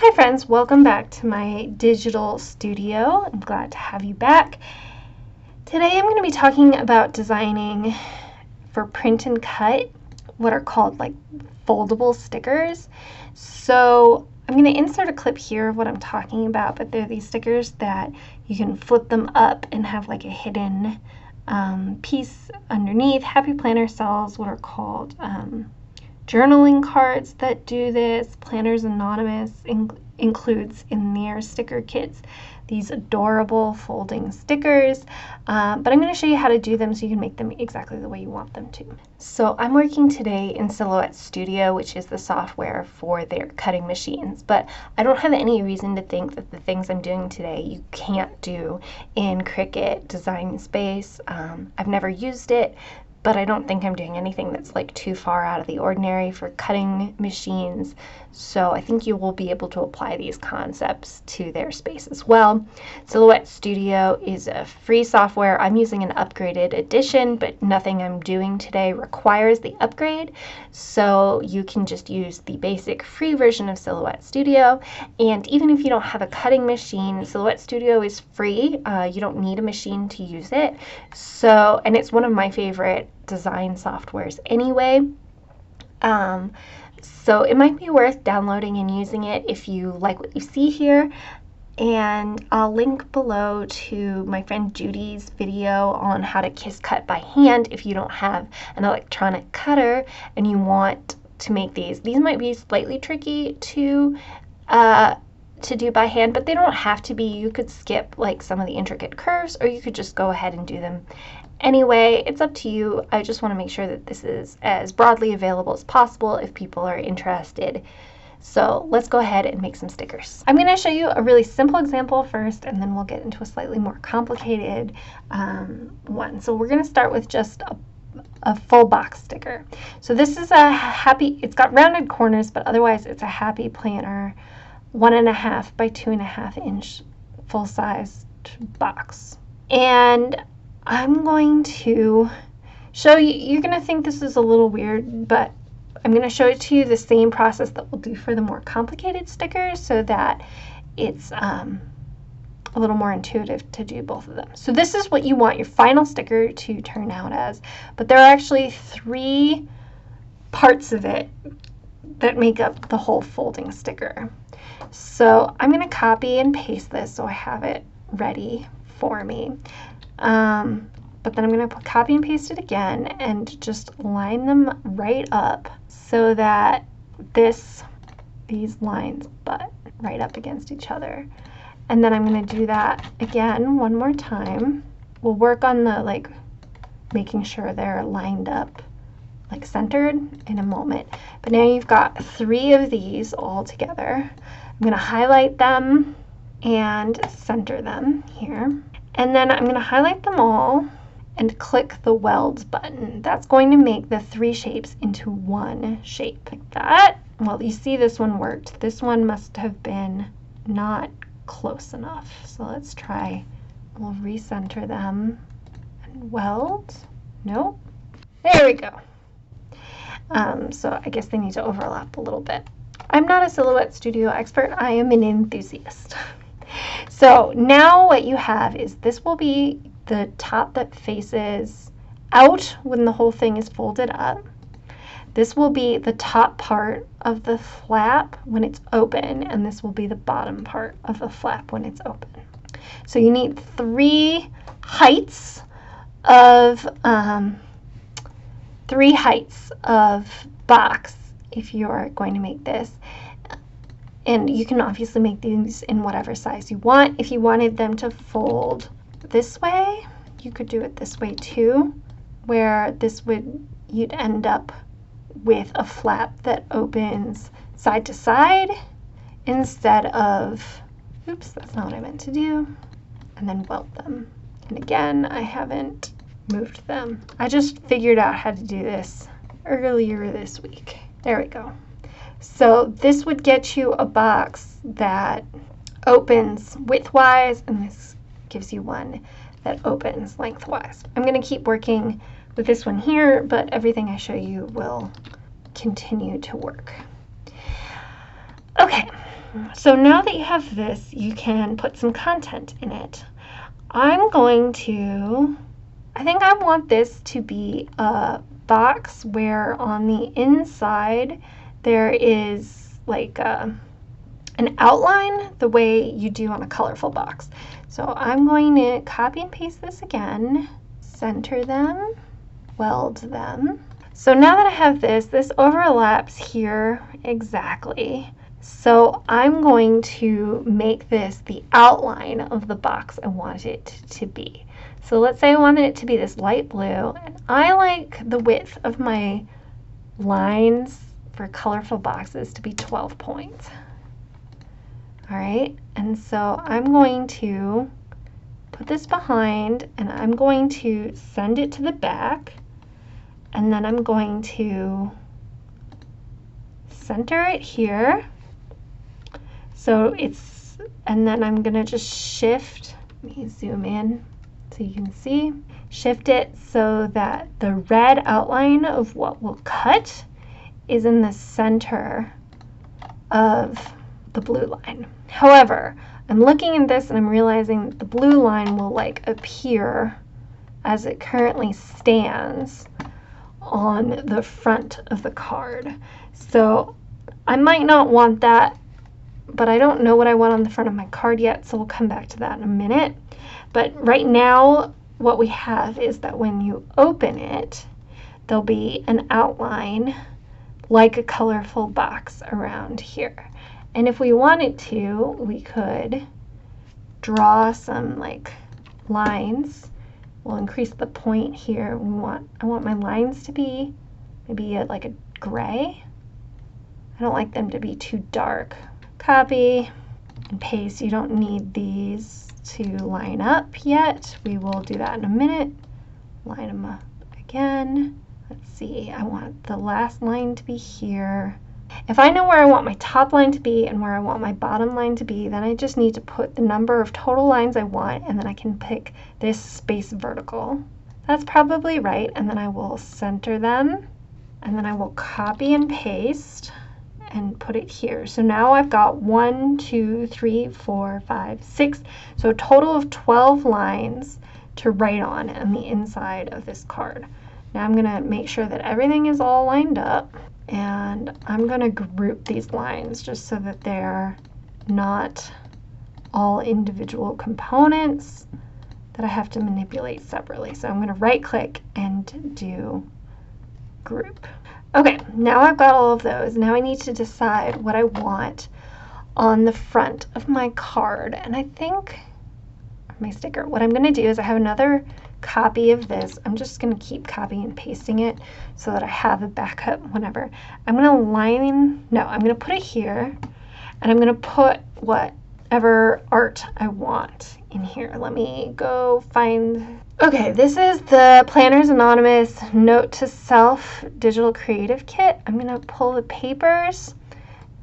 Hi friends, welcome back to my digital studio. I'm glad to have you back. Today I'm going to be talking about designing for print and cut what are called like foldable stickers. So I'm going to insert a clip here of what I'm talking about, but they're these stickers that you can flip them up and have like a hidden piece underneath. Happy Planner sells what are called journaling cards that do this. Planners Anonymous includes in their sticker kits these adorable folding stickers, but I'm going to show you how to do them so you can make them exactly the way you want them to. So I'm working today in Silhouette Studio, which is the software for their cutting machines, but I don't have any reason to think that the things I'm doing today you can't do in Cricut Design Space. I've never used it, but I don't think I'm doing anything that's like too far out of the ordinary for cutting machines. So I think you will be able to apply these concepts to their space as well. Silhouette Studio is a free software. I'm using an upgraded edition, but nothing I'm doing today requires the upgrade. So you can just use the basic free version of Silhouette Studio. And even if you don't have a cutting machine, Silhouette Studio is free. You don't need a machine to use it. So, and it's one of my favorite design softwares anyway. So it might be worth downloading and using it if you like what you see here. And I'll link below to my friend Judy's video on how to kiss cut by hand if you don't have an electronic cutter and you want to make these. These might be slightly tricky to do by hand, but they don't have to be. You could skip like some of the intricate curves, or you could just go ahead and do them anyway. It's up to you. I just want to make sure that this is as broadly available as possible if people are interested. So let's go ahead and make some stickers. I'm going to show you a really simple example first, and then we'll get into a slightly more complicated one. So we're going to start with just a full box sticker. So this is a happy, it's got rounded corners, but otherwise it's a Happy Planner 1.5 by 2.5 inch full-sized box. And I'm going to show you, you're going to think this is a little weird, but I'm going to show it to you the same process that we'll do for the more complicated stickers so that it's a little more intuitive to do both of them. So this is what you want your final sticker to turn out as, but there are actually 3 parts of it that make up the whole folding sticker. So I'm going to copy and paste this so I have it ready for me. But then I'm going to copy and paste it again and just line them right up so that these lines butt right up against each other. And then I'm going to do that again one more time. We'll work on the making sure they're lined up like centered in a moment. But now you've got 3 of these all together. I'm going to highlight them and center them here. And then I'm going to highlight them all and click the weld button. That's going to make the 3 shapes into one shape like that. Well, you see this one worked. This one must have been not close enough. So let's try, we'll recenter them and weld. Nope. There we go. So I guess they need to overlap a little bit. I'm not a Silhouette Studio expert. I am an enthusiast. So now what you have is this will be the top that faces out when the whole thing is folded up. This will be the top part of the flap when it's open, and this will be the bottom part of the flap when it's open. So you need 3 heights of box if you're going to make this. And you can obviously make these in whatever size you want. If you wanted them to fold this way, you could do it this way too, where you'd end up with a flap that opens side to side instead of, oops, that's not what I meant to do, and then weld them. And again, I haven't moved them. I just figured out how to do this earlier this week. There we go. So this would get you a box that opens widthwise, and this gives you one that opens lengthwise. I'm going to keep working with this one here, but everything I show you will continue to work. Okay, So now that you have this, you can put some content in it. I think I want this to be a box where on the inside there is like an outline the way you do on a colorful box. So I'm going to copy and paste this again, center them, weld them. So now that I have this overlaps here exactly. So I'm going to make this the outline of the box I want it to be. So let's say I wanted it to be this light blue, and I like the width of my lines for colorful boxes to be 12 points. All right, and so I'm going to put this behind, and I'm going to send it to the back, and then I'm going to center it here. So it's, and then I'm gonna just shift, let me zoom in so you can see, shift it so that the red outline of what we'll cut is in the center of the blue line. However, I'm looking at this and I'm realizing that the blue line will like appear as it currently stands on the front of the card. So I might not want that, but I don't know what I want on the front of my card yet, so we'll come back to that in a minute. But right now, what we have is that when you open it, there'll be an outline like a colorful box around here. And if we wanted to, we could draw some like lines. We'll increase the point here. I want my lines to be maybe like a gray. I don't like them to be too dark. Copy and paste. You don't need these to line up yet. We will do that in a minute. Line them up again. Let's see, I want the last line to be here. If I know where I want my top line to be and where I want my bottom line to be, then I just need to put the number of total lines I want, and then I can pick this space vertical. That's probably right, and then I will center them, and then I will copy and paste and put it here. So now I've got 1, 2, 3, 4, 5, 6, so a total of 12 lines to write on the inside of this card. Now I'm gonna make sure that everything is all lined up, and I'm gonna group these lines just so that they're not all individual components that I have to manipulate separately. So I'm gonna right click and do group. Okay, now I've got all of those. Now I need to decide what I want on the front of my card. And I think my sticker, what I'm gonna do is I have another copy of this. I'm just gonna keep copying and pasting it so that I have a backup whenever. I'm gonna put it here, and I'm gonna put whatever art I want in here. Let me go find, okay, this is the Planner's Anonymous Note to Self Digital Creative Kit. I'm gonna pull the papers,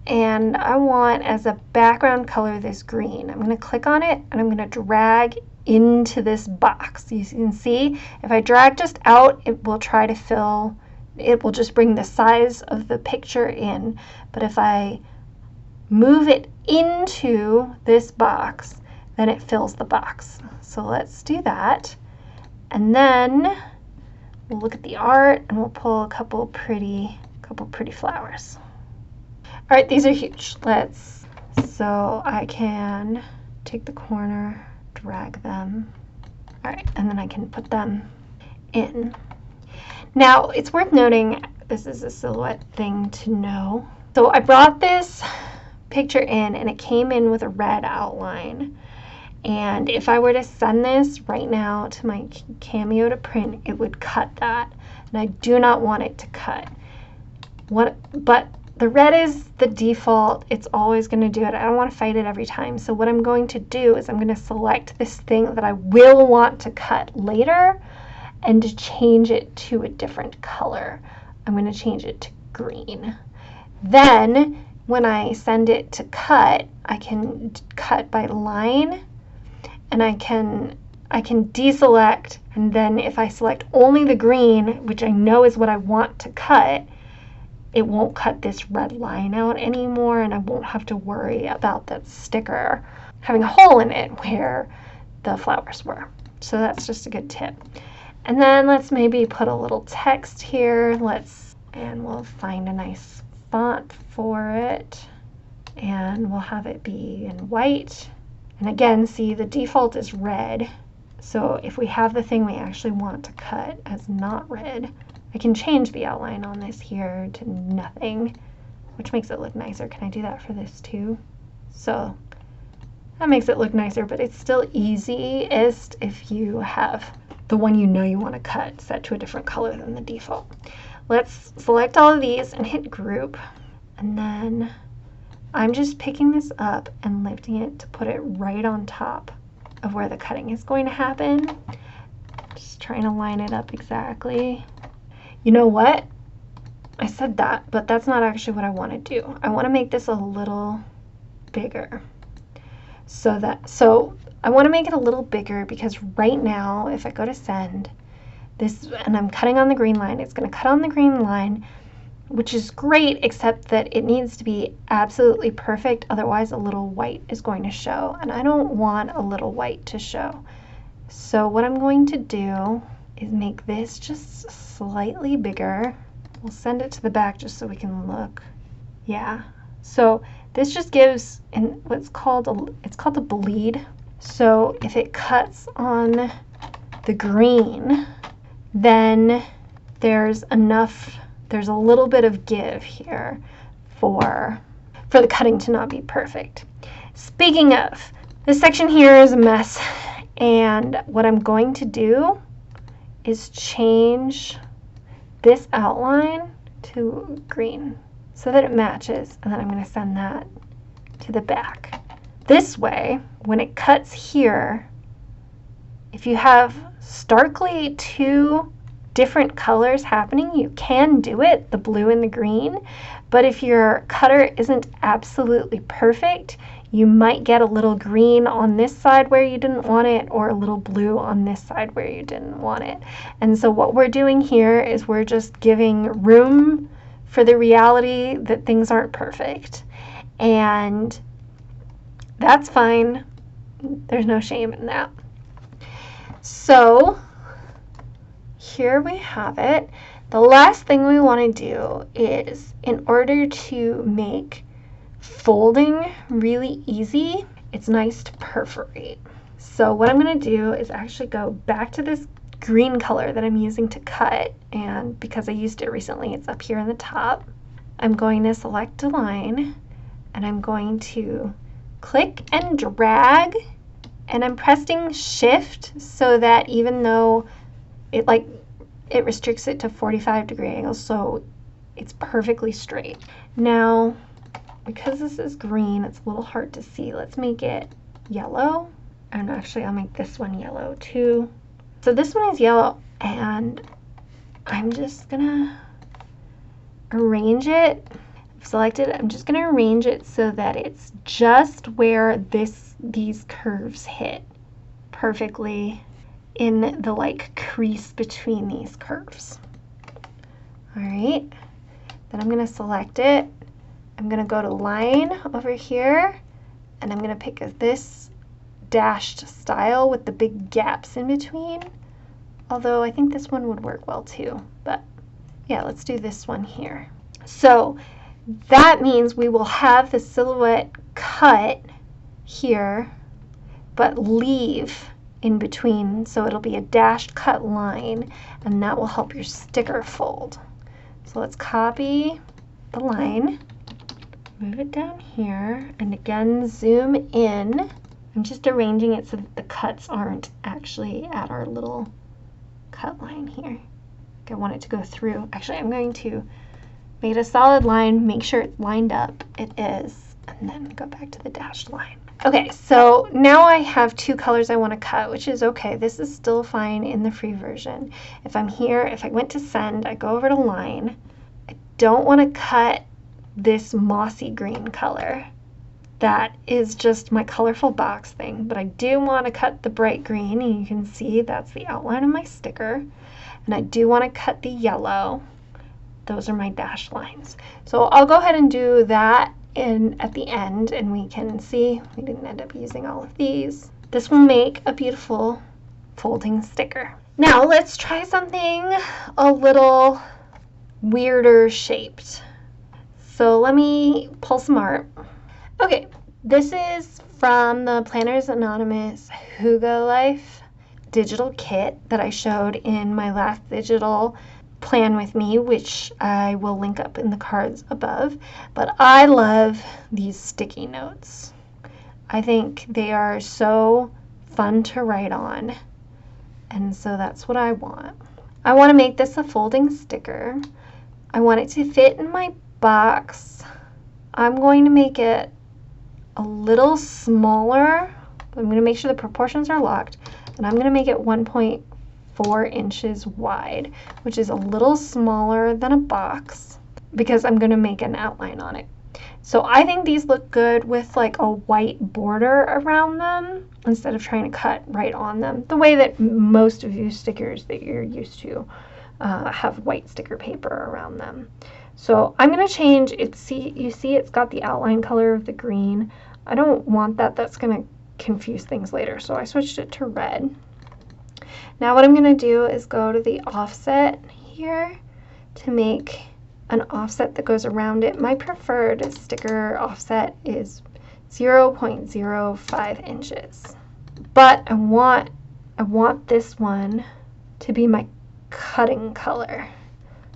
and I want as a background color this green. I'm gonna click on it, and I'm gonna drag into this box. You can see if I drag just out, it will try to fill, it will just bring the size of the picture in. But if I move it into this box, then it fills the box. So let's do that. And then we'll look at the art, and we'll pull a couple pretty flowers. All right, these are huge. So I can take the corner, drag them. All right, and then I can put them in. Now, it's worth noting, this is a silhouette thing to know. So I brought this picture in, and it came in with a red outline. And if I were to send this right now to my Cameo to print, it would cut that. And I do not want it to cut. But the red is the default. It's always going to do it. I don't want to fight it every time. So what I'm going to do is I'm going to select this thing that I will want to cut later and to change it to a different color. I'm going to change it to green. Then when I send it to cut, I can cut by line, and I can deselect, and then if I select only the green, which I know is what I want to cut, it won't cut this red line out anymore, and I won't have to worry about that sticker having a hole in it where the flowers were. So that's just a good tip. And then let's maybe put a little text here. And we'll find a nice font for it, and we'll have it be in white. And again, see, the default is red. So if we have the thing we actually want to cut as not red, I can change the outline on this here to nothing, which makes it look nicer. Can I do that for this too? So that makes it look nicer, but it's still easiest if you have the one you know you want to cut set to a different color than the default. Let's select all of these and hit group, and then I'm just picking this up and lifting it to put it right on top of where the cutting is going to happen. Just trying to line it up exactly. You know what? I said that, but that's not actually what I want to do. I want to make this a little bigger. So I want to make it a little bigger because right now, if I go to send this, and I'm cutting on the green line, it's going to cut on the green line, which is great, except that it needs to be absolutely perfect. Otherwise, a little white is going to show, and I don't want a little white to show. So what I'm going to do is make this just slightly bigger. We'll send it to the back just so we can look. Yeah. So this just gives what's called a bleed. So if it cuts on the green, then there's a little bit of give here for the cutting to not be perfect. Speaking of, this section here is a mess, and what I'm going to do is change this outline to green so that it matches, and then I'm going to send that to the back. This way, when it cuts here, if you have starkly two different colors happening, you can do it, the blue and the green, but if your cutter isn't absolutely perfect, you might get a little green on this side where you didn't want it, or a little blue on this side where you didn't want it. And so what we're doing here is we're just giving room for the reality that things aren't perfect. And that's fine. There's no shame in that. So here we have it. The last thing we want to do is, in order to make folding really easy, it's nice to perforate. So what I'm going to do is actually go back to this green color that I'm using to cut, and because I used it recently, it's up here in the top. I'm going to select a line, and I'm going to click and drag, and I'm pressing shift so that even though it restricts it to 45-degree angles, so it's perfectly straight. Now, because this is green, it's a little hard to see. Let's make it yellow. And actually, I'll make this one yellow too. So this one is yellow, and I'm just gonna arrange it. I've selected it. I'm just gonna arrange it so that it's just where these curves hit perfectly in the crease between these curves. All right, then I'm gonna select it. I'm gonna go to line over here, and I'm gonna pick this dashed style with the big gaps in between. Although I think this one would work well too, but yeah, let's do this one here. So that means we will have the silhouette cut here, but leave in between, so it'll be a dashed cut line, and that will help your sticker fold. So let's copy the line, move it down here, and again zoom in. I'm just arranging it so that the cuts aren't actually at our little cut line here. I want it to go through. Actually, I'm going to make it a solid line, make sure it's lined up. It is, and then go back to the dashed line. Okay, so now I have two colors I want to cut, which is okay. This is still fine in the free version. If I'm here, if I went to send, I go over to line. I don't want to cut this mossy green color. That is just my colorful box thing, but I do want to cut the bright green, and you can see that's the outline of my sticker. And I do want to cut the yellow, those are my dashed lines. So I'll go ahead and do that at the end, and we can see we didn't end up using all of these. This will make a beautiful folding sticker. Now let's try something a little weirder shaped. So let me pull some art. Okay, this is from the Planners Anonymous Hygge Life digital kit that I showed in my last digital plan with me, which I will link up in the cards above. But I love these sticky notes. I think they are so fun to write on, and so that's what I want. I want to make this a folding sticker. I want it to fit in my box. I'm going to make it a little smaller. I'm going to make sure the proportions are locked, and I'm going to make it 1.4 inches wide, which is a little smaller than a box because I'm going to make an outline on it. So I think these look good with like a white border around them instead of trying to cut right on them, the way that most of your stickers that you're used to have white sticker paper around them. So I'm going to change it. You see it's got the outline color of the green. I don't want that. That's going to confuse things later. So I switched it to red. Now what I'm going to do is go to the offset here to make an offset that goes around it. My preferred sticker offset is 0.05 inches. But I want this one to be my cutting color.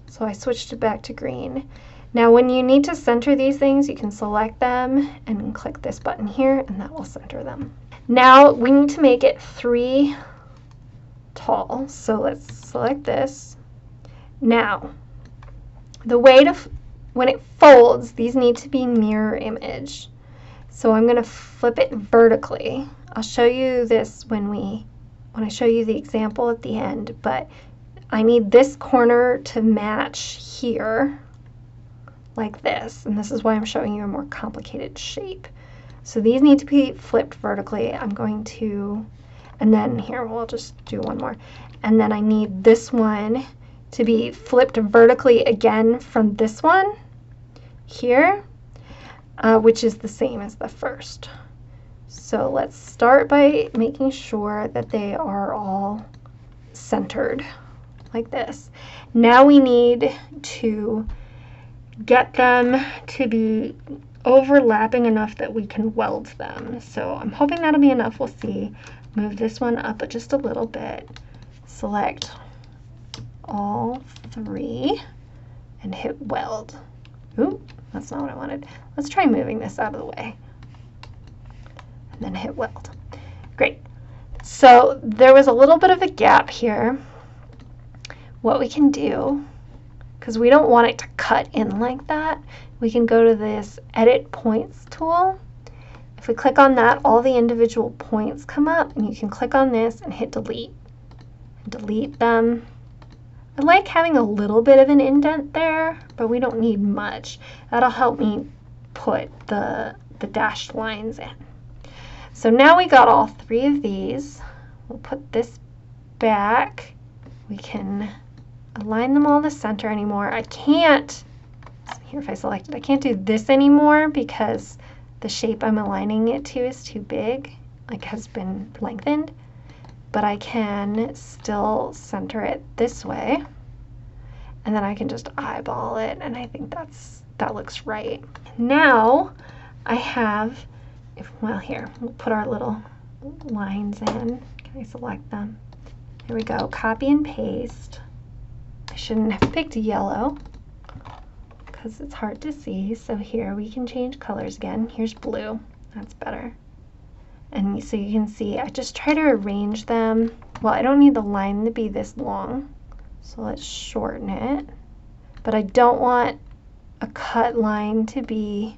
So I switched it back to green. Now when you need to center these things, you can select them and click this button here, and that will center them. Now we need to make it 3 tall. So let's select this. Now, the way to, when it folds, these need to be mirror image. So I'm going to flip it vertically. I'll show you this when I show you the example at the end, but I need this corner to match here like this, and this is why I'm showing you a more complicated shape. So these need to be flipped vertically. I'm going to, and then here we'll just do one more, and then I need this one to be flipped vertically again from this one here, which is the same as the first. So let's start by making sure that they are all centered like this. Now we need to get them to be overlapping enough that we can weld them. So I'm hoping that'll be enough. We'll see. Move this one up just a little bit. Select all 3 and hit weld. Ooh, that's not what I wanted. Let's try moving this out of the way. And then hit weld. Great. So there was a little bit of a gap here. What we can do, because we don't want it to cut in like that, we can go to this Edit Points tool. If we click on that, all the individual points come up, and you can click on this and hit delete. And delete them. I like having a little bit of an indent there, but we don't need much. That'll help me put the dashed lines in. So now we got all 3 of these. We'll put this back. We can align them all to center anymore. I can't, here if I select it, I can't do this anymore because the shape I'm aligning it to is too big, like has been lengthened. But I can still center it this way, and then I can just eyeball it, and I think that looks right. Now I have, well here, we'll put our little lines in. Can I select them? Here we go, copy and paste. I shouldn't have picked yellow because it's hard to see, so here we can change colors again. Here's blue, that's better. And so you can see, I just try to arrange them. Well, I don't need the line to be this long, so let's shorten it. But I don't want a cut line to be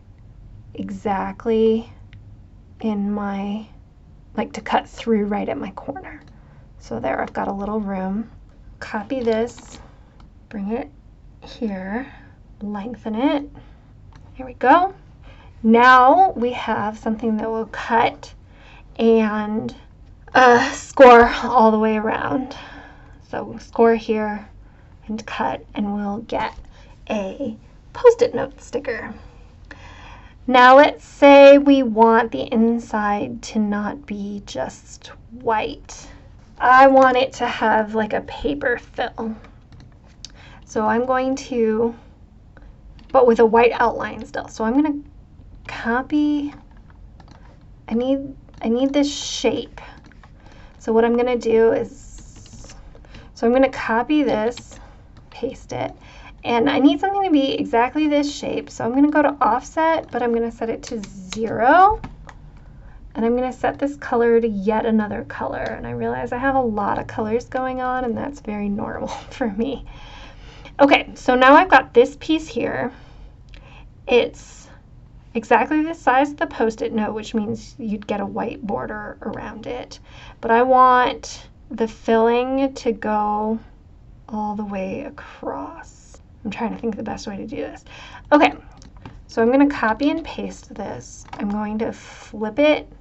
exactly in my, like to cut through right at my corner. So there, I've got a little room. Copy this, bring it here, lengthen it. Here we go. Now we have something that will cut and score all the way around. So we'll score here and cut, and we'll get a Post-it note sticker. Now let's say we want the inside to not be just white. I want it to have like a paper fill. So I'm going to, but with a white outline still. So I'm going to copy, I need this shape. So what I'm going to do is, so I'm going to copy this, paste it, and I need something to be exactly this shape. So I'm going to go to offset, but I'm going to set it to 0. And I'm going to set this color to yet another color. And I realize I have a lot of colors going on, and that's very normal for me. Okay, so now I've got this piece here. It's exactly the size of the Post-it note, which means you'd get a white border around it. But I want the filling to go all the way across. I'm trying to think of the best way to do this. Okay, so I'm going to copy and paste this. I'm going to flip it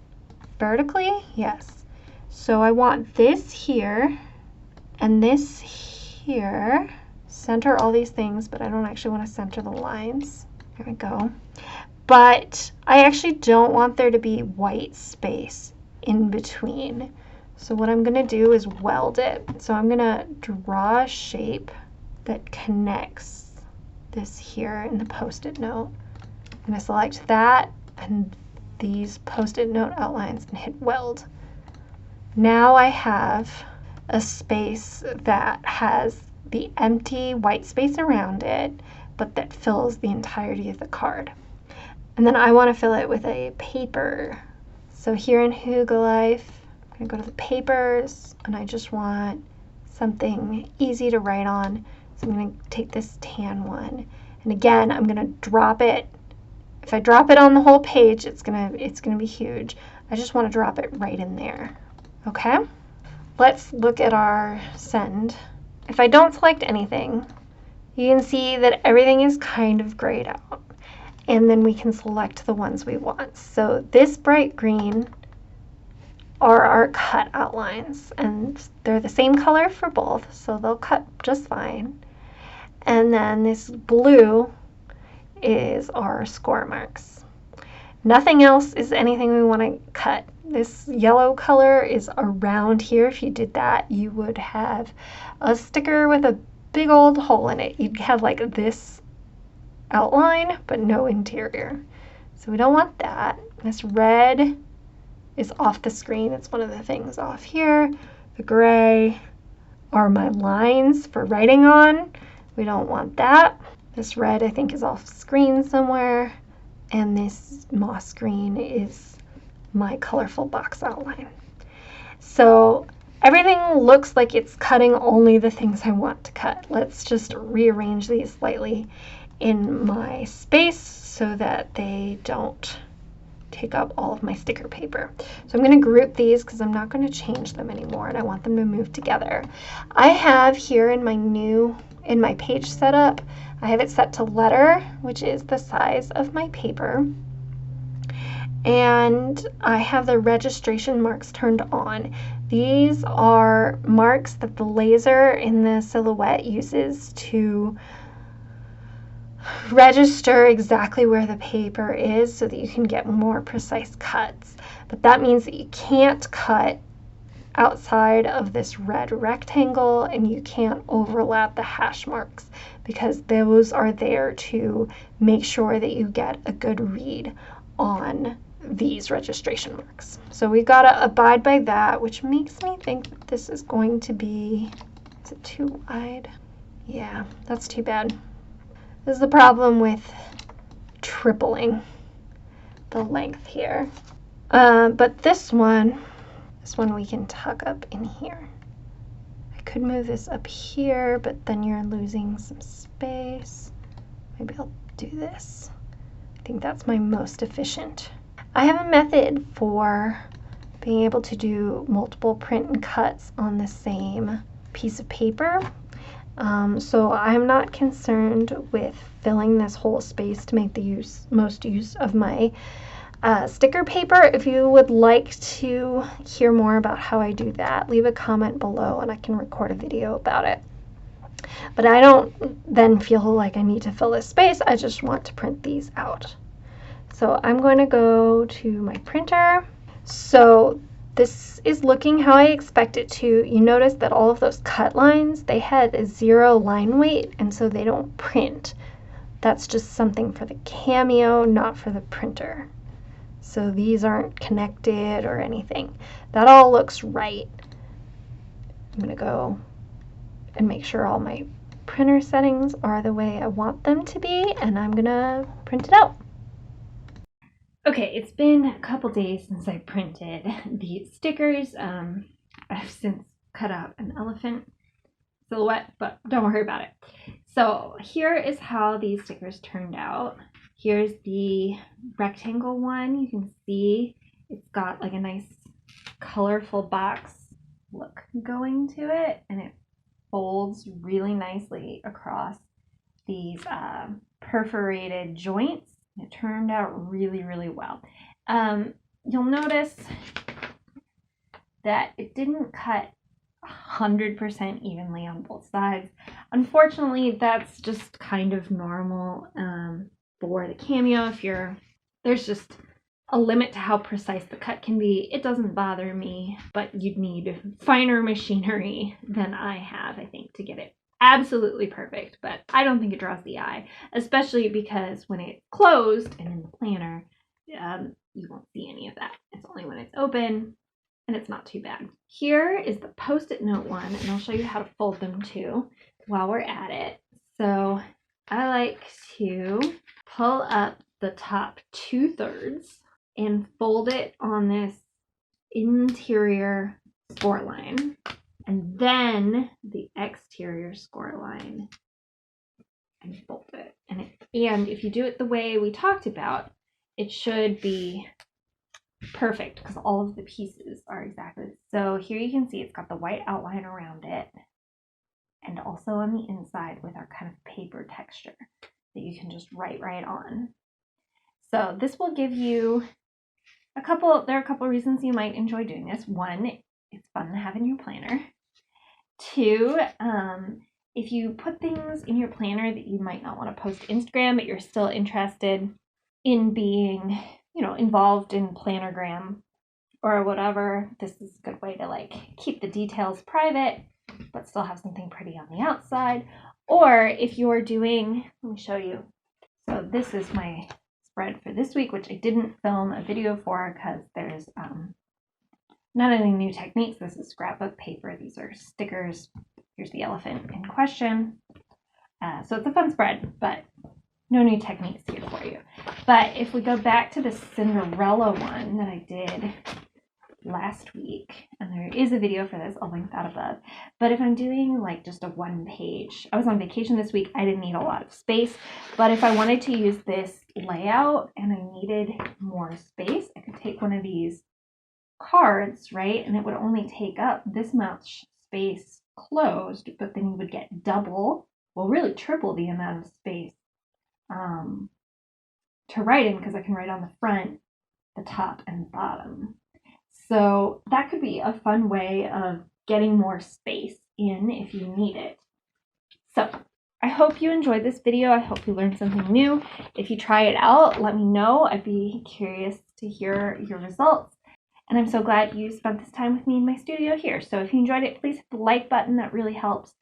vertically, yes. So I want this here and this here. Center all these things, but I don't actually want to center the lines. There we go. But I actually don't want there to be white space in between. So what I'm going to do is weld it. So I'm going to draw a shape that connects this here in the Post-it note. I'm going to select that and these Post-it note outlines and hit weld. Now I have a space that has the empty white space around it, but that fills the entirety of the card. And then I want to fill it with a paper. So here in Hygge Life, I'm going to go to the papers, and I just want something easy to write on. So I'm going to take this tan one, and again, I'm going to drop it. If I drop it on the whole page, it's gonna be huge. I just want to drop it right in there. Okay? Let's look at our send. If I don't select anything, you can see that everything is kind of grayed out. And then we can select the ones we want. So this bright green are our cut outlines, and they're the same color for both, so they'll cut just fine. And then this blue is our score marks. Nothing else is anything we want to cut. This yellow color is around here. If you did that, you would have a sticker with a big old hole in it. You'd have like this outline, but no interior. So we don't want that. This red is off the screen. It's one of the things off here. The gray are my lines for writing on. We don't want that. This red I think is off screen somewhere. And this moss green is my colorful box outline. So everything looks like it's cutting only the things I want to cut. Let's just rearrange these slightly in my space so that they don't take up all of my sticker paper. So I'm going to group these because I'm not going to change them anymore and I want them to move together. I have here in my page setup, I have it set to letter, which is the size of my paper. And I have the registration marks turned on. These are marks that the laser in the silhouette uses to register exactly where the paper is so that you can get more precise cuts. But that means that you can't cut outside of this red rectangle and you can't overlap the hash marks because those are there to make sure that you get a good read on these registration marks. So we gotta abide by that, which makes me think that this is going to be, is it too wide? Yeah, that's too bad. This is the problem with tripling the length here. But this one we can tuck up in here. I could move this up here, but then you're losing some space. Maybe I'll do this. I think that's my most efficient. I have a method for being able to do multiple print and cuts on the same piece of paper. So I'm not concerned with filling this whole space to make the most use of my sticker paper. If you would like to hear more about how I do that, leave a comment below and I can record a video about it. But I don't then feel like I need to fill this space. I just want to print these out. So I'm going to go to my printer. So this is looking how I expect it to. You notice that all of those cut lines, they had a 0 line weight, and so they don't print. That's just something for the Cameo, not for the printer. So these aren't connected or anything. That all looks right. I'm going to go and make sure all my printer settings are the way I want them to be, and I'm going to print it out. Okay, it's been a couple days since I printed these stickers. I've since cut out an elephant silhouette, but don't worry about it. So here is how these stickers turned out. Here's the rectangle one. You can see it's got like a nice colorful box look going to it, and it folds really nicely across these perforated joints. It turned out really, really well. You'll notice that it didn't cut 100% evenly on both sides. Unfortunately, that's just kind of normal for the Cameo. There's just a limit to how precise the cut can be. It doesn't bother me, but you'd need finer machinery than I have, I think, to get it absolutely perfect. But I don't think it draws the eye, especially because when it's closed and in the planner, you won't see any of that. It's only when it's open, and it's not too bad. Here is the Post-it note one, and I'll show you how to fold them too while we're at it. So I like to pull up the top 2/3 and fold it on this interior score line, and then the exterior score line, and fold it. And if you do it the way we talked about, it should be perfect because all of the pieces are exactly. So here you can see it's got the white outline around it, and also on the inside with our kind of paper texture that you can just write right on. So this will give you there are a couple reasons you might enjoy doing this. One, it's fun to have in your planner. Two, if you put things in your planner that you might not want to post to Instagram, but you're still interested in being, involved in planogram or whatever, this is a good way to like keep the details private, but still have something pretty on the outside. Or if you're doing, let me show you. So this is my spread for this week, which I didn't film a video for because there's not any new techniques. This is scrapbook paper. These are stickers. Here's the elephant in question. So it's a fun spread, but no new techniques here for you. But if we go back to the Cinderella one that I did last week, and there is a video for this, I'll link that above. But if I'm doing like just a one page, I was on vacation this week, I didn't need a lot of space, but if I wanted to use this layout and I needed more space, I could take one of these cards, right, and it would only take up this much space closed, but then you would get double, well really triple the amount of space to write in, because I can write on the front, the top, and the bottom. So that could be a fun way of getting more space in if you need it. So I hope you enjoyed this video. I hope you learned something new. If you try it out, let me know. I'd be curious to hear your results. And I'm so glad you spent this time with me in my studio here. So if you enjoyed it, please hit the like button. That really helps,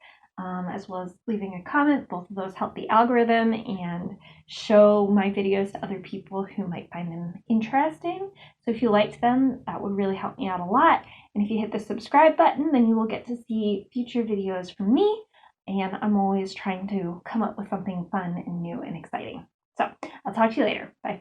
as well as leaving a comment. Both of those help the algorithm and show my videos to other people who might find them interesting. So if you liked them, that would really help me out a lot. And if you hit the subscribe button, then you will get to see future videos from me. And I'm always trying to come up with something fun and new and exciting. So I'll talk to you later. Bye.